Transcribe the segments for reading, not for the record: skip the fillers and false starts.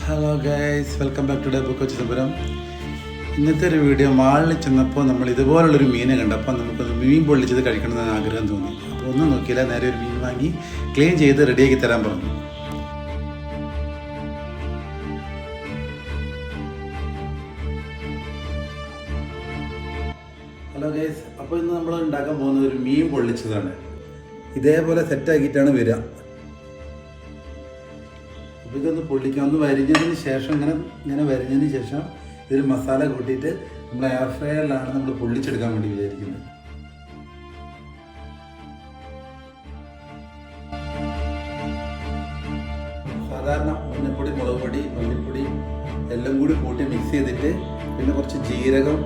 Hello guys, welcome back to day book Chidambaram. ഇന്നത്തെ ഒരു video, മാളിൽ ചെന്നപ്പോൾ നമ്മൾ ഇതുപോലുള്ളൊരു മീനെ കണ്ടപ്പോൾ നമുക്കൊന്ന് മീൻ പൊള്ളിച്ചത് കഴിക്കണമെന്ന് ആഗ്രഹം തോന്നി. അപ്പോൾ ഒന്നും നോക്കിയില്ല, നേരെ ഒരു മീൻ വാങ്ങി ക്ലീൻ ചെയ്ത് റെഡിയാക്കി തരാൻ പറഞ്ഞു. ഹലോ ഗൈസ്, അപ്പോൾ ഇന്ന് നമ്മൾ ഉണ്ടാക്കാൻ പോകുന്നത് ഒരു മീൻ പൊള്ളിച്ചതാണ്. ഇതേപോലെ സെറ്റാക്കിയിട്ടാണ് വരിക. അപ്പോൾ ഇതൊന്ന് പൊള്ളിക്കാം. ഒന്ന് വരിഞ്ഞതിന് ശേഷം ഇങ്ങനെ വരിഞ്ഞതിന് ശേഷം ഇതിൽ മസാല കൂട്ടിയിട്ട് നമ്മൾ എയർ ഫ്രയറിലാണ് നമ്മൾ പൊള്ളിച്ചെടുക്കാൻ വേണ്ടി വിചാരിക്കുന്നത്. സാധാരണ മഞ്ഞൾപ്പൊടി, മുളക് പൊടി, മല്ലിപ്പൊടി എല്ലാം കൂടി കൂട്ടി മിക്സ് ചെയ്തിട്ട് പിന്നെ കുറച്ച് ജീരകം,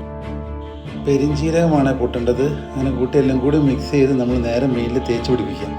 പെരിഞ്ജീരകമാണ് കൂട്ടേണ്ടത്. അങ്ങനെ കൂട്ടി എല്ലാം കൂടി മിക്സ് ചെയ്ത് നമ്മൾ നേരെ മീനിൽ തേച്ച് പിടിപ്പിക്കാം.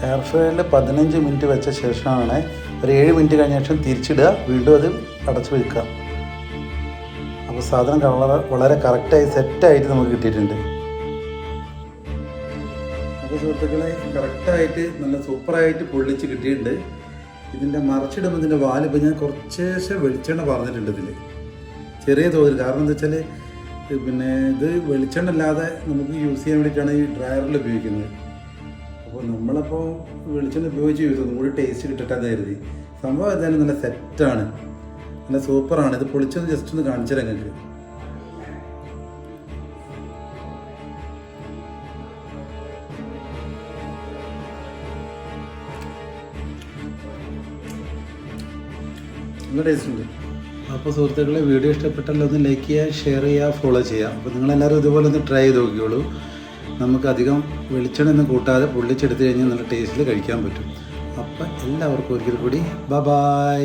എയർ ഫ്രയറിൽ 15 മിനിറ്റ് വെച്ച ശേഷമാണ് ഒരു 7 മിനിറ്റ് കഴിഞ്ഞ ശേഷം തിരിച്ചിടുക, വീണ്ടും അത് അടച്ചു വയ്ക്കുക. അപ്പോൾ സാധനം വളരെ കറക്റ്റായി സെറ്റായിട്ട് നമുക്ക് കിട്ടിയിട്ടുണ്ട്. അപ്പോൾ സുഹൃത്തുക്കളെ, കറക്റ്റായിട്ട് നല്ല സൂപ്പറായിട്ട് പൊള്ളിച്ച് കിട്ടിയിട്ടുണ്ട്. ഇതിൻ്റെ മറച്ചിടുമ്പോൾ ഇതിൻ്റെ വാലിപ്പോൾ ഞാൻ കുറച്ചേശ്ശെ വെളിച്ചെണ്ണ പറഞ്ഞിട്ടുണ്ട് ഇതിൽ, ചെറിയ തോതിൽ. കാരണം എന്താ വെച്ചാൽ പിന്നെ ഇത് വെളിച്ചെണ്ണ അല്ലാതെ നമുക്ക് യൂസ് ചെയ്യാൻ വേണ്ടിയിട്ടാണ് ഈ ഡ്രയറിൽ ഉപയോഗിക്കുന്നത്. അപ്പോൾ നമ്മളപ്പോൾ വെളിച്ചെണ്ണ ഉപയോഗിച്ച് യൂസ് ചെയ്തു, കൂടി ടേസ്റ്റ് കിട്ടട്ടെ കരുതി. സംഭവം ഏതായാലും നല്ല സെറ്റാണ്, നല്ല സൂപ്പറാണ്. ഇത് പൊളിച്ചൊന്ന് ജസ്റ്റ് ഒന്ന് കാണിച്ചു തരാം നിങ്ങൾക്ക്. നല്ല ടേസ്റ്റ് ഉണ്ട്. അപ്പോൾ സുഹൃത്തുക്കളെ, വീഡിയോ ഇഷ്ടപ്പെട്ടല്ലോ ഒന്ന് ലൈക്ക് ചെയ്യുക, ഷെയർ ചെയ്യുക, ഫോളോ ചെയ്യുക. അപ്പോൾ നിങ്ങളെല്ലാവരും ഇതുപോലെ ഒന്ന് ട്രൈ ചെയ്ത് നോക്കിയോളൂ. നമുക്കധികം വെളിച്ചെണ്ണ ഒന്നും കൂട്ടാതെ പൊള്ളിച്ചെടുത്ത് കഴിഞ്ഞാൽ നല്ല ടേസ്റ്റിൽ കഴിക്കാൻ പറ്റും. അപ്പം എല്ലാവർക്കും ഒരിക്കൽ കൂടി ബൈ.